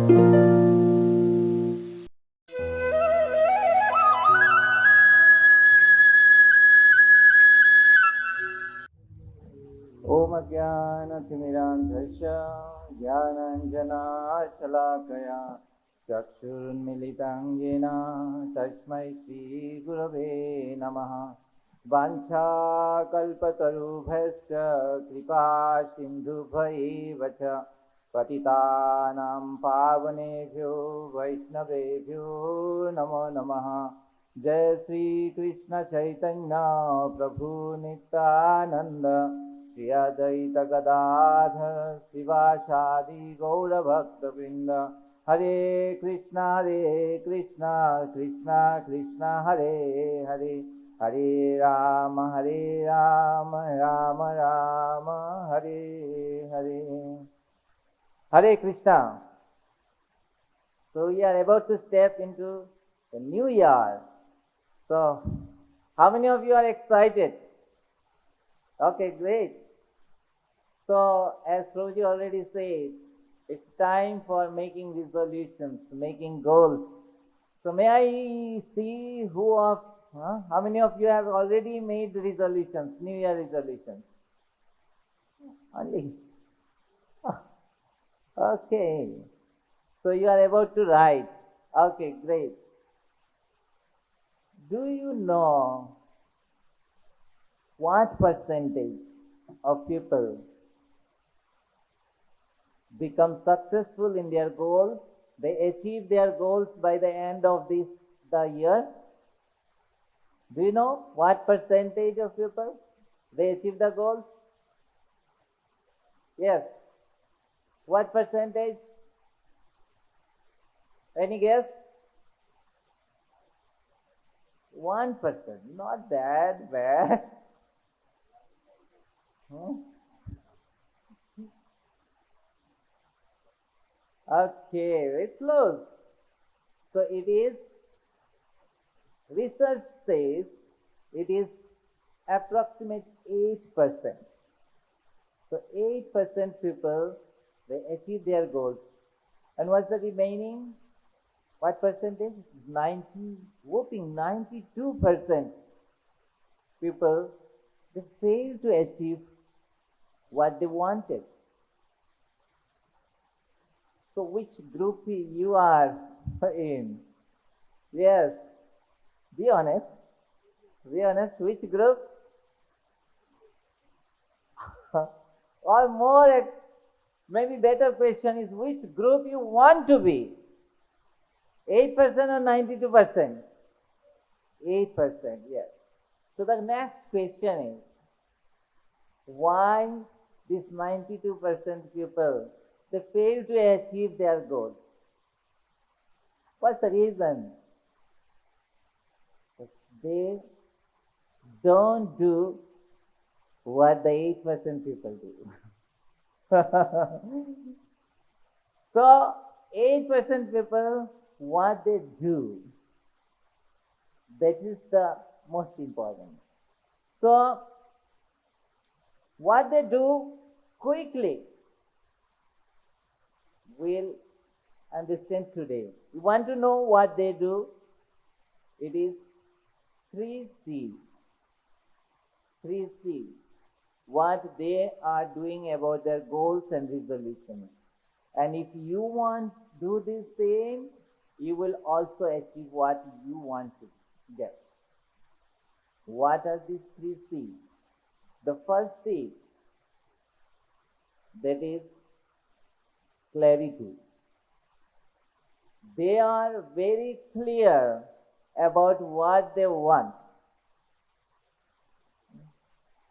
Om Ajnana-timirandhasya Jnananjana-shalakaya Chakshurmilitam yena Tasmai Shri Gurave Namaha Vancha-kalpatarubhasya Kripa-sindhubhaivacha Patitanam pavanebhyo Vaishnavebhyo Namo Namaha Jai Shri Krishna Chaitanya Prabhu Nityananda Shri Advaita Gadadhar Sivasadi Gaura Bhakta Vrinda Hare Krishna Krishna Krishna Hare Hare Hare Rama Rama Rama Hare Hare Hare Krishna. So we are about to step into the new year. So how many of you are excited? Okay, great. So, as Prabhuji already said, it's time for making resolutions, making goals. So, may I see how many of you have already made resolutions, New Year resolutions? Only. Okay. So, you are about to write. Okay, great. Do you know what percentage of people become successful in their goals? They achieve their goals by the end of the year. Do you know what percentage of people they achieve the goals? Yes. What percentage? Any guess? 1%. Not that bad. Okay, very close. So it is, research says, it is approximate 8%. So 8% people, they achieve their goals. And what's the remaining? What percentage? 92% people, they fail to achieve what they wanted. So which group you are in? Yes. Be honest. Be honest. Which group? Or more, maybe better question is which group you want to be? 8% or 92%? 8%, yes. So the next question is, why these 92% people, they fail to achieve their goals? What's the reason? They don't do what the 8% people do. So 8% people, what they do, that is the most important. So what they do quickly, we'll understand today. You want to know what they do? It is 3 C's. 3 C's. What they are doing about their goals and resolutions. And if you want to do the same, you will also achieve what you want to get. What are these 3 C's? The first C, that is clarity. They are very clear about what they want.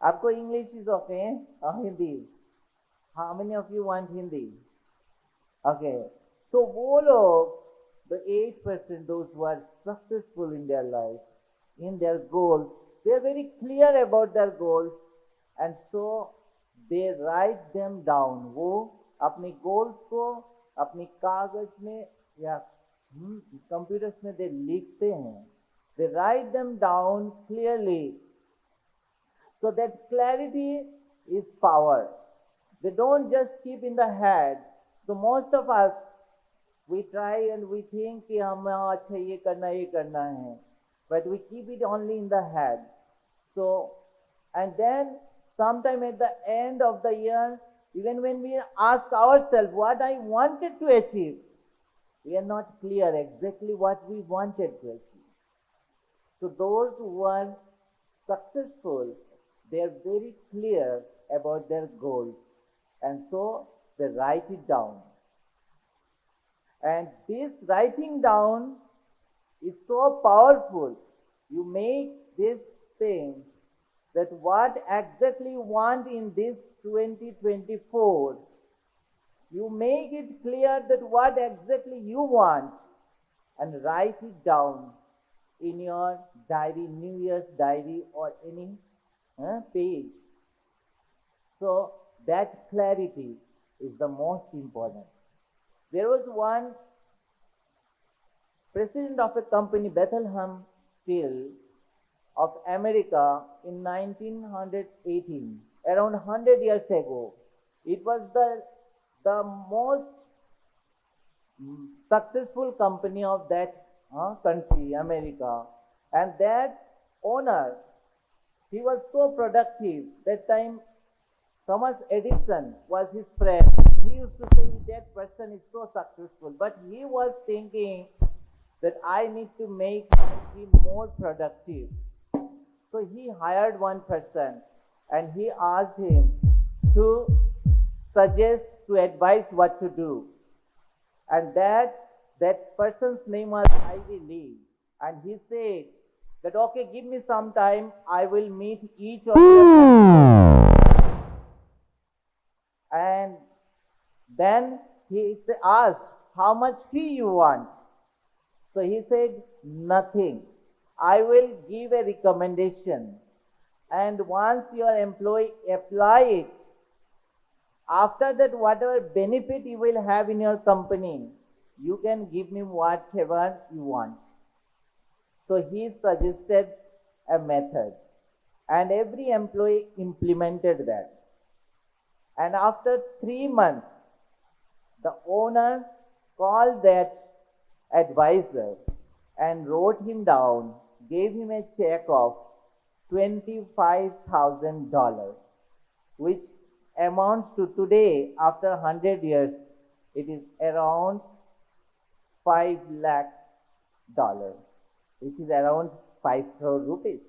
आपको English is okay और Hindi? How many of you want Hindi? Okay. So वो लोग, the 8%, those who are successful in their life, in their goals, they are very clear about their goals, and so they write them down. वो अपने goals को अपनी कागज में या computers में they लिखते हैं. They write them down clearly. So that clarity is power. They don't just keep in the head. So most of us, we try and we think कि हमें अच्छा ये करना है, but we keep it only in the head. So, and then sometime at the end of the year, even when we ask ourselves what I wanted to achieve, we are not clear exactly what we wanted to achieve. So those who are successful, they are very clear about their goals, and so they write it down. And this writing down is so powerful. You make this thing that what exactly you want in this 2024, you make it clear that what exactly you want and write it down in your diary, New Year's diary or any page. So that clarity is the most important. There was one president of a company, Bethlehem Steel of America, in 1918, around 100 years ago. It was the most successful company of that country, America. And that owner, he was so productive. That time, Thomas Edison was his friend. And he used to say that person is so successful. But he was thinking that I need to make him more productive. So he hired one person and he asked him to suggest, to advise what to do. And that person's name was Ivy Lee. And he said that, okay, give me some time, I will meet each of you. And then he asked, how much fee you want? So he said, nothing. I will give a recommendation. And once your employee apply it, after that, whatever benefit you will have in your company, you can give me whatever you want. So he suggested a method. And every employee implemented that. And after 3 months, the owner called that advisor and wrote him down, gave him a check of $25,000, which amounts to today, after 100 years, it is around $5 lakh, which is around 5 crore rupees.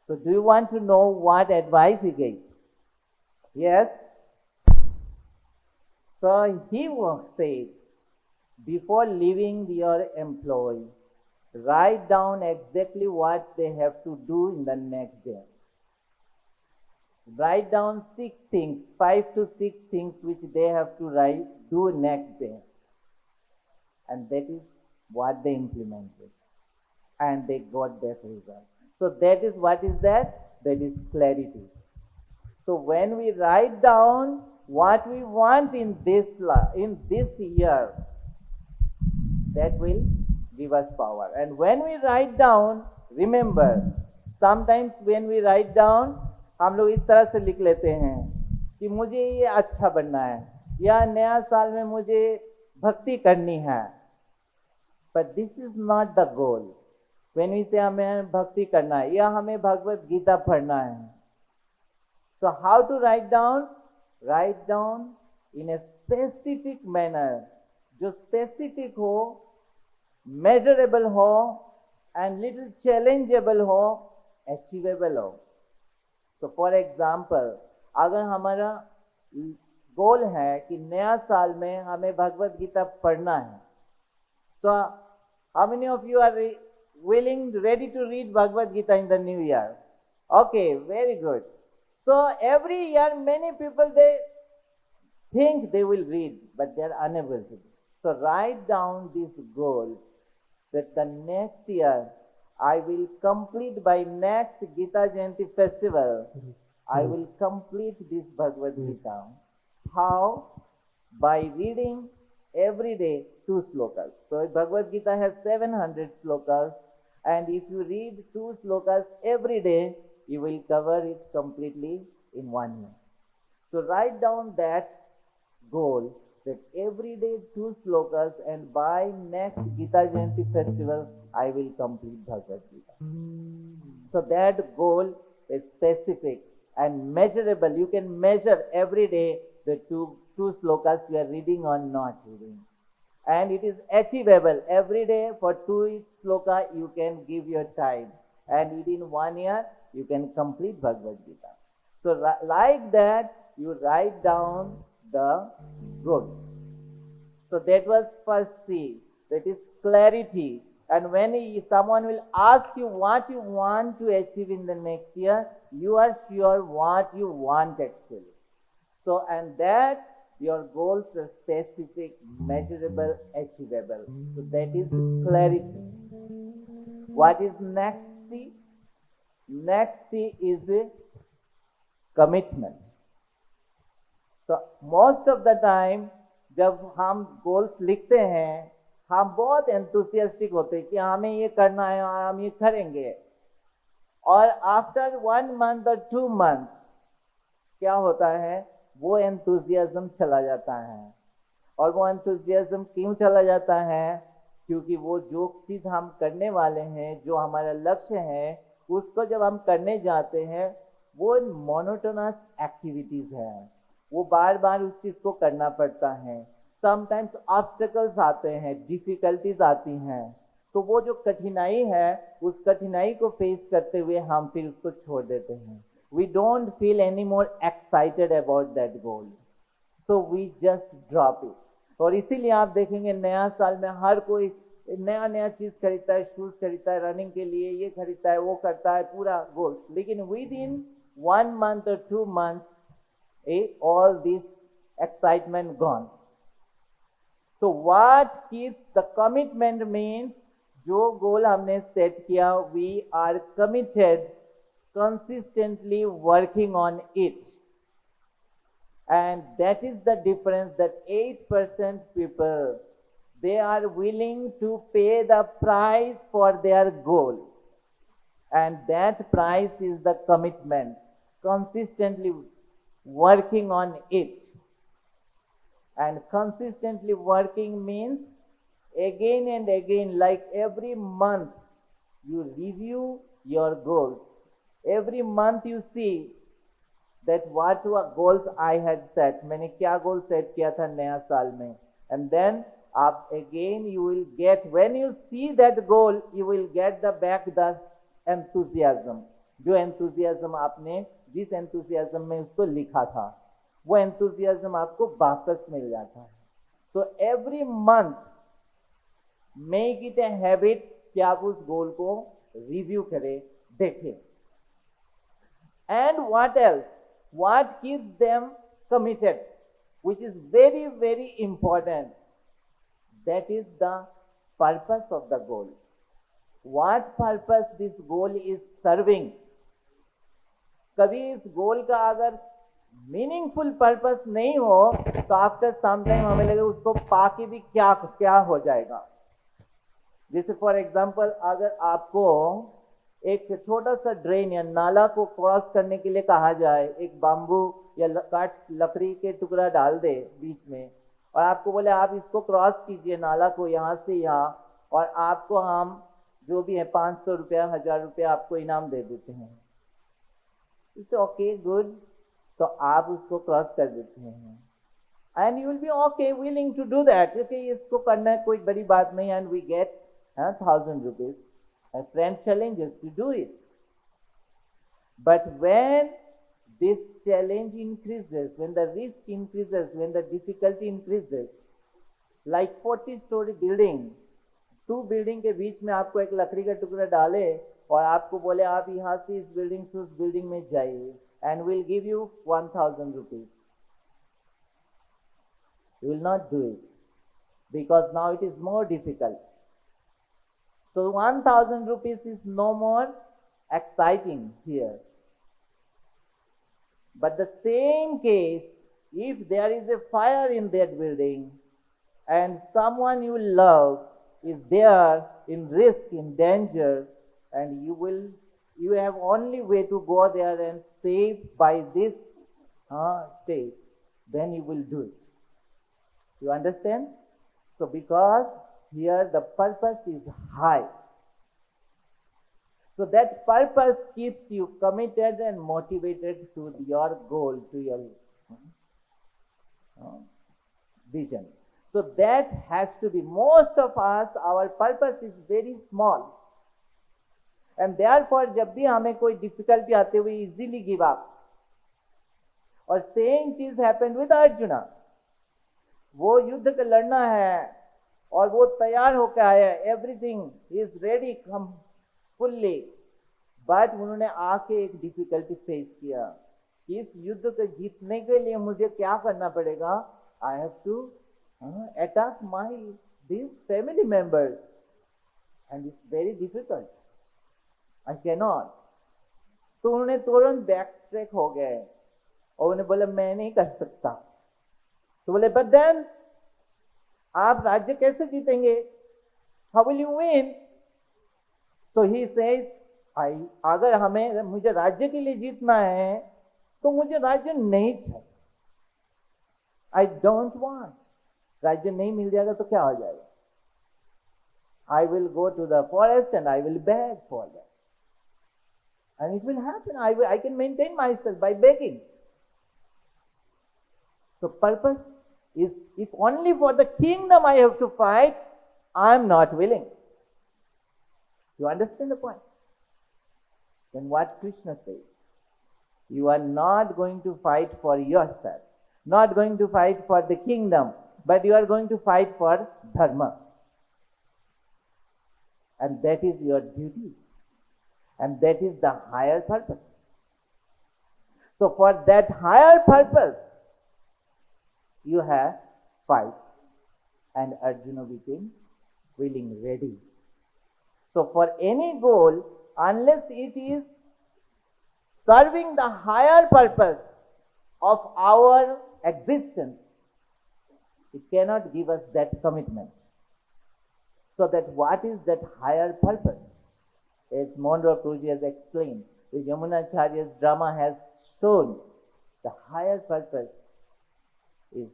So do you want to know what advice he gave? Yes? So he said, before leaving your employee, write down exactly what they have to do in the next day. Write down 6 things, 5 to 6 things which they have to do next day. And that is what they implemented. And they got that result. So that is what is that? That is clarity. So when we write down what we want in this year, that will give us power. And when we write down, remember, sometimes when we write down, हम लोग इस तरह से लिख लेते हैं कि मुझे ये अच्छा बनना है या नया साल में मुझे भक्ति करनी है. But this is not the goal. When we say हमें भक्ति करना है या हमें भगवत गीता पढ़ना है. So how to write down? Write down in a specific manner, जो specific हो, measurable हो, and little challengeable हो, achievable हो. So for example, अगर हमारा गोल है कि नया साल में हमें भगवत गीता पढ़ना है, so how many of you are ready to read Bhagavad Gita in the new year? Okay, very good. So every year many people, they think they will read, but they are unable to. So write down this goal that the next year I will complete, by next Gita Jayanti festival, I will complete this Bhagavad Gita. How? By reading every day 2 slokas. So Bhagavad Gita has 700 slokas, and if you read 2 slokas every day, you will cover it completely in 1 year. So write down that goal that every day 2 slokas, and by next Gita Jayanti festival, I will complete Bhagavad Gita. So that goal is specific and measurable. You can measure every day the two slokas you are reading or not reading. And it is achievable. Every day for 2 sloka you can give your time. And within 1 year you can complete Bhagavad Gita. So like that you write down the goals. So that was first C. That is clarity. And when someone will ask you what you want to achieve in the next year, you are sure what you want actually. So, and that your goals are specific, measurable, achievable. So that is clarity. What is next C? Next C is commitment. So most of the time जब हम goals लिखते हैं हम बहुत enthusiastic होते हैं कि हमें ये करना है और हम ये करेंगे, और आफ्टर 1 month और 2 months क्या होता है, वो एंथुसियाज्म चला जाता है. और वो एंथुसियाज्म क्यों चला जाता है? क्योंकि वो जो चीज़ हम करने वाले हैं, जो हमारा लक्ष्य है, उसको जब हम करने जाते हैं वो मोनोटोनस एक्टिविटीज़ है, वो बार बार उस चीज़ को करना पड़ता है. समटाइम्स ऑब्स्टेकल्स आते हैं, डिफिकल्टीज आती हैं, तो वो जो कठिनाई है उस कठिनाई को फेस करते हुए हम फिर उसको छोड़ देते हैं. We don't feel any more excited about that goal, so we just drop it. और इसीलिए आप देखेंगे नया साल में हर कोई नया नया चीज़ खरीदता है, शूज़ खरीदता है रनिंग के लिए, ये खरीदता है, वो करता है, पूरा गोल. लेकिन with in 1 month or 2 months all this excitement gone. So what keeps the commitment means जो गोल हमने सेट किया, we are committed, consistently working on it. And that is the difference, that 8% people, they are willing to pay the price for their goal. And that price is the commitment, consistently working on it. And consistently working means again and again, like every month you review your goals. Every month you see that what were goals I had set, मैंने क्या goal set किया था नया साल में. And then up again you will get, when you see that goal, you will get the back the enthusiasm. जो enthusiasm आपने जिस enthusiasm में उसको लिखा था, वो enthusiasm आपको वापस मिल जाता है. So every month make it a habit कि आप उस गोल को रिव्यू करें, देखें. And what else? What keeps them committed, which is very, very important. That is the purpose of the goal. What purpose this goal is serving. कभी इस गोल का अगर मीनिंगफुल पर्पस नहीं हो तो आफ्टर सम टाइम हमें लगे उसको पाके भी क्या क्या हो जाएगा. जैसे फॉर एग्जांपल, अगर आपको एक छोटा सा ड्रेन या नाला को क्रॉस करने के लिए कहा जाए, एक बाम्बू या लकड़ी के टुकड़ा डाल दे बीच में और आपको बोले आप इसको क्रॉस कीजिए नाला को यहाँ से यहाँ, और आपको हम जो भी है 500 रुपया 1000 रुपया आपको इनाम दे देते हैं. It's okay, good. तो आप उसको क्रॉस कर देते हैं and you will be okay willing to do that, क्योंकि इसको करना है कोई बड़ी बात नहीं, and we get 1000 rupees. A friend challenges to do it. But when this challenge increases, when the risk increases, when the difficulty increases, like 40-story building, 2 building के बीच में आपको एक लकड़ी का टुकड़ा डाले और आपको बोले आप यहाँ से इस बिल्डिंग से उस बिल्डिंग में जाइए and we'll give you 1000 rupees. You will not do it because now it is more difficult. So 1000 rupees is no more exciting here. But the same case, if there is a fire in that building and someone you love is there in risk, in danger, and you have only way to go there and save by this state, then you will do it. You understand? So because here the purpose is high. So that purpose keeps you committed and motivated to your goal, to your vision. So that has to be, most of us, our purpose is very small. And therefore, जब भी हमें कोई difficulty आते हुए easily give up. और same चीज happened with Arjuna. वो युद्ध का लड़ना है और वो तैयार होकर आया, everything is ready fully. But उन्होंने आके एक difficulty face किया कि इस युद्ध को जीतने के लिए मुझे क्या करना पड़ेगा? I have to attack these family members, and it's very difficult. I cannot. तो उन्होंने तुरंत बैक ट्रैक हो गए और उन्हें बोला मैं नहीं कर सकता. तो बोले but then आप राज्य कैसे जीतेंगे? How will you win? So he says, अगर मुझे राज्य के लिए जीतना है तो मुझे राज्य नहीं चाहिए. I don't want. राज्य नहीं मिल जाएगा तो क्या हो जाएगा? I will go to the forest and I will beg for that. And it will happen. I can maintain myself by begging. So purpose is, if only for the kingdom I have to fight, I am not willing. You understand the point? Then what Krishna says, you are not going to fight for yourself, not going to fight for the kingdom, but you are going to fight for dharma. And that is your duty. And that is the higher purpose. So for that higher purpose, you have fight. And Arjuna became willing, ready. So for any goal, unless it is serving the higher purpose of our existence, it cannot give us that commitment. So that what is that higher purpose? As Monroe Prabhuji has explained, the Yamunacharya's drama has shown the higher purpose is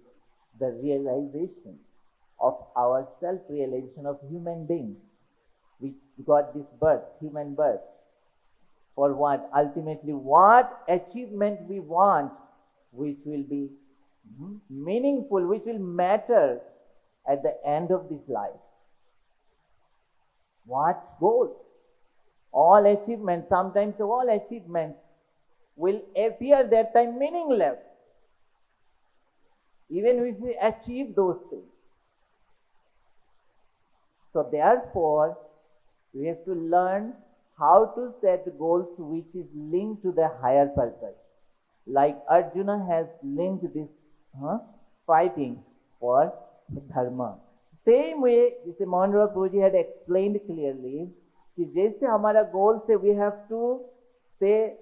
the realization of our self-realization of human beings. We got this birth, human birth. For what? Ultimately, what achievement we want, which will be meaningful, which will matter at the end of this life. What goals? All achievements, sometimes all achievements will appear that time meaningless, even if we achieve those things. So therefore, we have to learn how to set goals which is linked to the higher purpose. Like Arjuna has linked this fighting for dharma. Same way, जैसे Monroe Prabhuji had explained clearly, कि जैसे हमारा goal से we have to say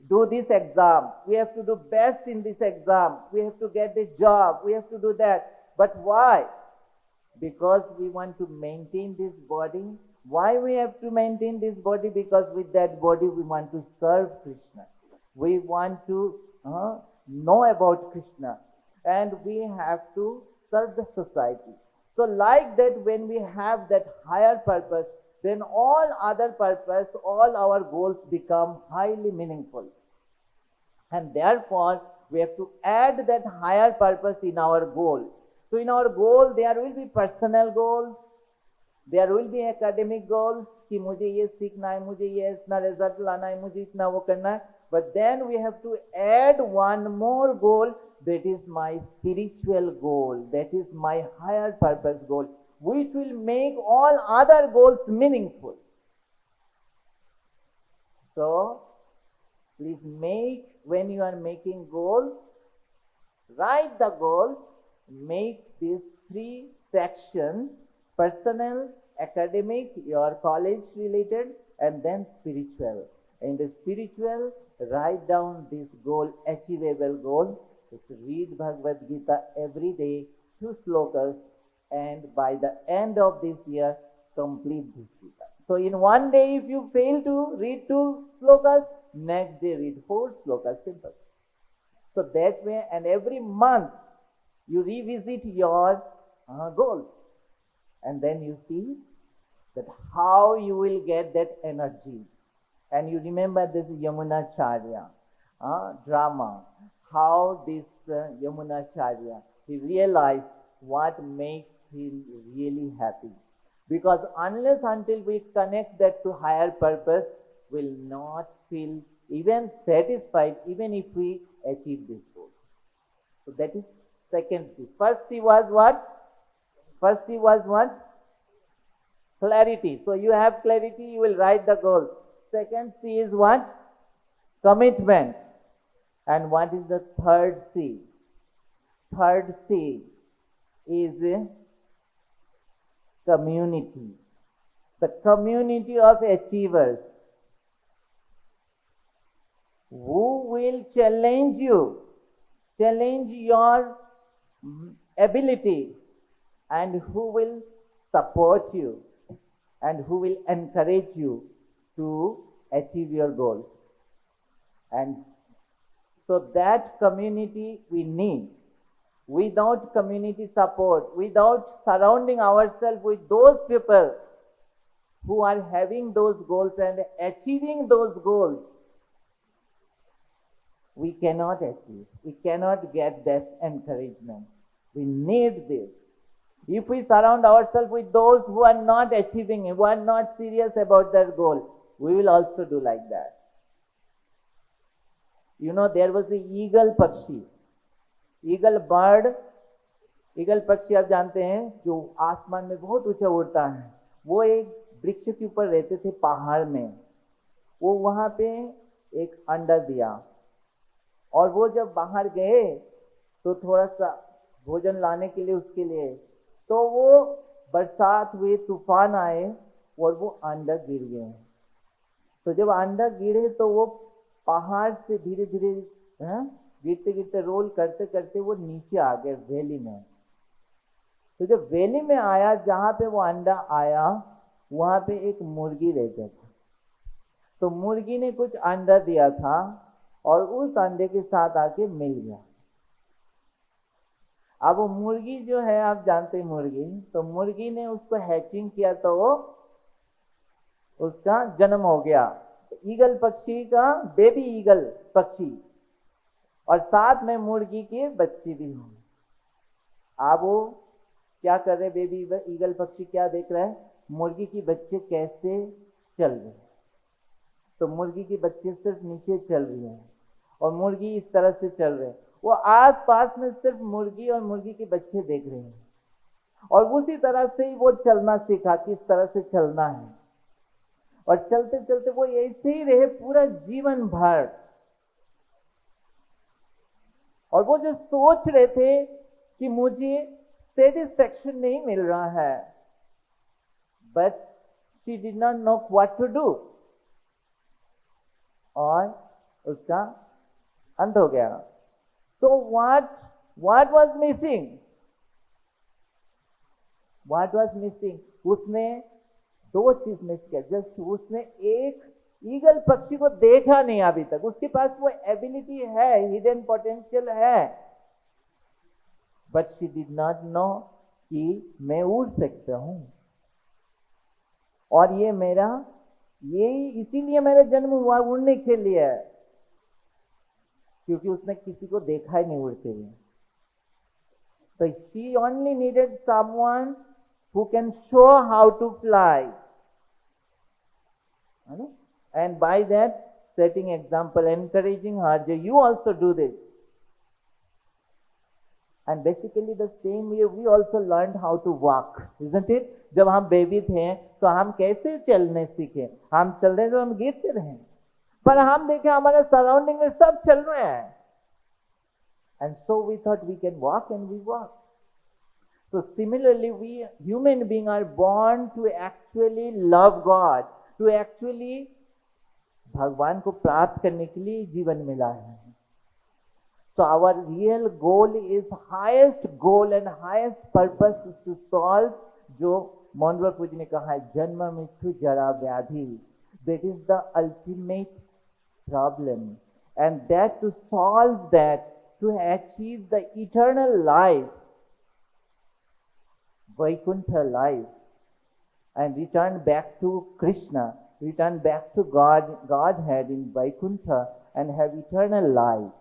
do this exam, we have to do best in this exam, we have to get a job, we have to do that. But why? Because we want to maintain this body. Why we have to maintain this body? Because with that body we want to serve Krishna. We want to know about Krishna, and we have to serve the society. So like that, when we have that higher purpose, then all other purpose, all our goals become highly meaningful. And therefore, we have to add that higher purpose in our goal. So in our goal, there will be personal goals, there will be academic goals, कि मुझे ये सीखना है, मुझे ये इतना result लाना है, मुझे इतना वो करना है. But then we have to add one more goal, that is my spiritual goal, that is my higher purpose goal, which will make all other goals meaningful. So, please when you are making goals, write the goals, make these three sections: personal, academic, your college related, and then spiritual. In the spiritual, write down this goal, achievable goal. Just read Bhagavad Gita every day, 2 slokas, and by the end of this year, complete this Gita. So in one day, if you fail to read 2 slokas, next day read 4 slokas, simple. So that way, and every month, you revisit your goals, and then you see that how you will get that energy. And you remember this Yamunacharya drama, how this Yamunacharya, he realized what makes him really happy. Because unless until we connect that to higher purpose, will not feel even satisfied even if we achieve this goal. So that is second C. First C was what? First C was what? Clarity. So you have clarity, you will write the goal. Second C is what? Commitment. And what is the third C? Third C is community. The community of achievers who will challenge you, challenge your ability, and who will support you, and who will encourage you to achieve your goals. And so that community we need. Without community support, without surrounding ourselves with those people who are having those goals and achieving those goals, we cannot achieve. We cannot get that encouragement. We need this. If we surround ourselves with those who are not achieving, who are not serious about their goal, we will also do like that. You know, there was the eagle pakshi. Eagle bird, eagle पक्षी आप जानते हैं जो आसमान में बहुत ऊंचा उड़ता है, वो एक वृक्ष के ऊपर रहते थे पहाड़ में। वो वहां पे एक अंडा दिया और वो जब बाहर गए तो थोड़ा सा भोजन लाने के लिए उसके लिए, तो वो बरसात हुई, तूफान आए और वो अंडा गिर गए। तो जब अंडा गिरे तो वो पहाड़ से धीरे धीरे गिरते गिरते रोल करते करते वो नीचे आ गए वैली में। तो जब वैली में आया, जहां पे वो अंडा आया, वहां पे एक मुर्गी रहता था। तो मुर्गी ने कुछ अंडा दिया था और उस अंडे के साथ आके मिल गया। अब वो मुर्गी जो है, आप जानते हैं मुर्गी, तो मुर्गी ने उसको हैचिंग किया तो वो उसका जन्म हो गया। ईगल पक्षी का बेबी ईगल पक्षी, और साथ में मुर्गी के बच्चे भी होंगे। अब वो क्या कर रहे, बेबी ईगल पक्षी क्या देख रहा है, मुर्गी के बच्चे कैसे चल रहे। तो मुर्गी के बच्चे सिर्फ नीचे चल रही हैं और मुर्गी इस तरह से चल रहे हैं। वो आस पास में सिर्फ मुर्गी और मुर्गी के बच्चे देख रहे हैं और उसी तरह से ही वो चलना सीखा, किस तरह से चलना है। और चलते चलते वो ऐसे ही रहे पूरा जीवन भर। और वो जो सोच रहे थे कि मुझे सेटिस्फैक्शन नहीं मिल रहा है, but she did not know what to do, और उसका अंत हो गया। So what was missing, what was missing, उसने दो चीज मिस किया। जस्ट उसने एक ईगल पक्षी को देखा नहीं अभी तक, उसके पास वो एबिलिटी है, हिडन पोटेंशियल है, but she did not no कि मैं उड़ सकता हूं और ये मेरा, यही इसीलिए मेरा जन्म हुआ उड़ने के लिए, क्योंकि उसने किसी को देखा ही नहीं उड़ते हुए। तो she only needed someone who can show how to fly, and by that setting example, encouraging her, you also do this. And basically the same way we also learned how to walk, isn't it? जब हम baby थे तो हम कैसे चलने सीखे, हम चल रहे तो हम गिरते रहे, पर हम देखे हमारे सराउंडिंग में सब चल रहे हैं, and so we thought we can walk and we walk. So similarly we human beings are born to actually love God, to actually भगवान को प्राप्त करने के लिए जीवन मिला है। So our real goal is highest goal and highest purpose is to solve, जो मोनरो पूज ने कहा है, जन्म मृत्यु जरा व्याधि, that is the ultimate problem, and that to solve that to achieve the eternal life, Vaikuntha life, and return back to Krishna, return back to Godhead in Vaikuntha, and have eternal life.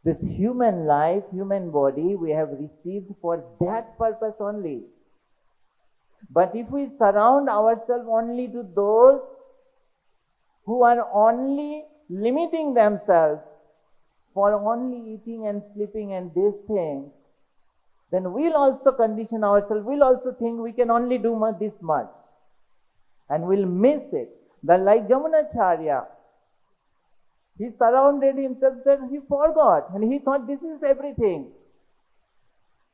This human life, human body, we have received for that purpose only. But if we surround ourselves only to those who are only limiting themselves for only eating and sleeping and these things, then we'll also condition ourselves, we'll also think we can only do this much. And we'll miss it. Like Jamunacharya, he surrounded himself and he forgot and he thought this is everything.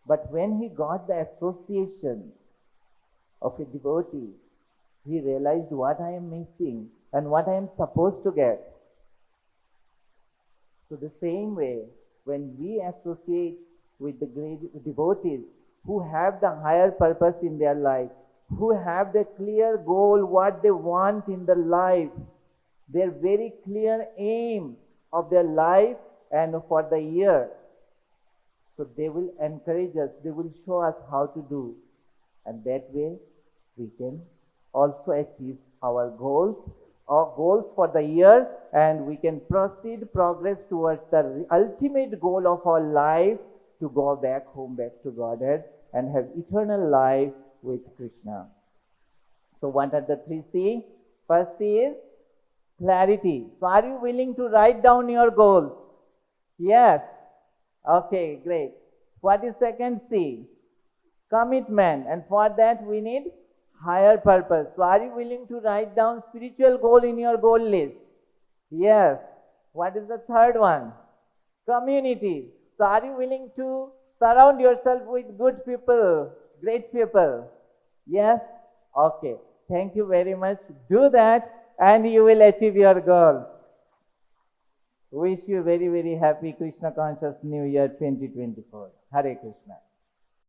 But when he got the association of a devotee, he realized what I am missing and what I am supposed to get. So the same way, when we associate with the great devotees who have the higher purpose in their life, who have the clear goal, what they want in the life, their very clear aim of their life and for the year. So they will encourage us, they will show us how to do. And that way we can also achieve our goals for the year, and we can progress towards the ultimate goal of our life, to go back home, back to Godhead, and have eternal life with Krishna. So what are the 3 C? First C is clarity. So are you willing to write down your goals? Yes. Okay, great. What is second C? Commitment. And for that we need higher purpose. So are you willing to write down spiritual goal in your goal list? Yes. What is the third one? Community. So are you willing to surround yourself with good people, great people? Yes? Okay. Thank you very much. Do that and you will achieve your goals. Wish you very, very happy Krishna Conscious New Year 2024. Hare Krishna.